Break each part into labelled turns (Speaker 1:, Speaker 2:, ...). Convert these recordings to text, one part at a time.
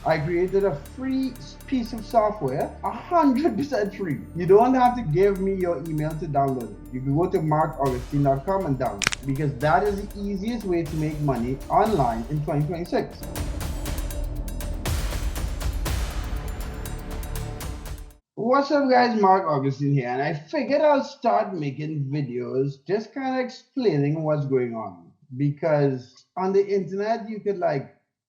Speaker 1: I created a free piece of software, 100% free. You don't have to give me your email to download it. You can go to markaugustine.com and download it, because that is the easiest way to make money online in 2026. What's up guys, Mark Augustine here, and I figured I'll start making videos just kind of explaining what's going on, because on the internet you could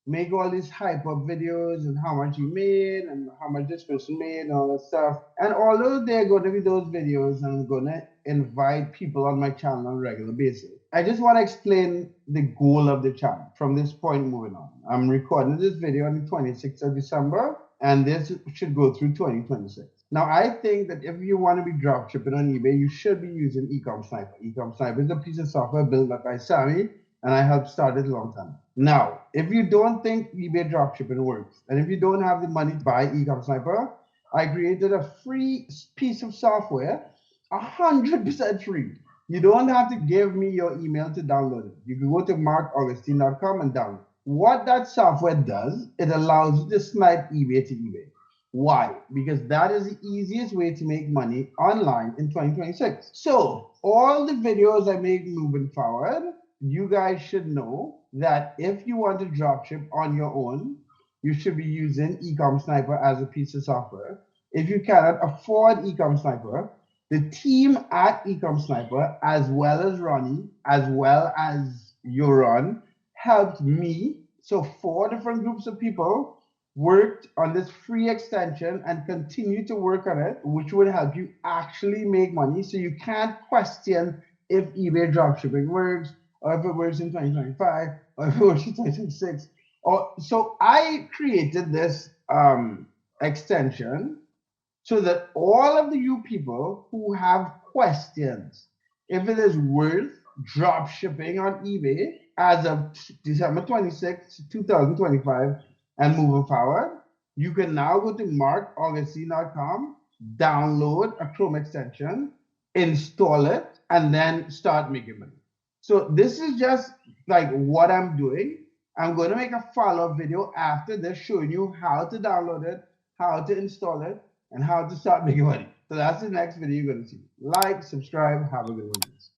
Speaker 1: make all these hype up videos and how much you made and how much this person made and all that stuff. And although they're going to be those videos, and I'm going to invite people on my channel on a regular basis, I just want to explain the goal of the channel from this point moving on. I'm recording this video on the 26th of December, and this should go through 2026. Now, I think that if you want to be dropshipping on eBay, you should be using Ecom Sniper. Ecom Sniper is a piece of software built by Sammy, and I helped start it a long time. Now, if you don't think eBay dropshipping works, and if you don't have the money to buy Ecom Sniper, I created a free piece of software, 100% free. You don't have to give me your email to download it. You can go to markaugustine.com and download it. What that software does, it allows you to snipe eBay to eBay. Why? Because that is the easiest way to make money online in 2026. So all the videos I make moving forward, you guys should know that if you want to dropship on your own, you should be using Ecom Sniper as a piece of software. If you cannot afford Ecom Sniper, the team at Ecom Sniper, as well as Ronnie, as well as Yoron, helped me. So 4 different groups of people worked on this free extension and continue to work on it, which would help you actually make money. So you can't question if eBay dropshipping works, or if it works in 2025, or if it works in 2026. So I created this extension so that all of you people who have questions, if it is worth drop shipping on eBay as of December 26, 2025 and moving forward, you can now go to markaugustine.com, download a Chrome extension, install it, and then start making money. So this is just like what I'm doing. I'm going to make a follow-up video after this showing you how to download it, how to install it, and how to start making money. So that's the next video you're going to see. Like, subscribe, have a good one.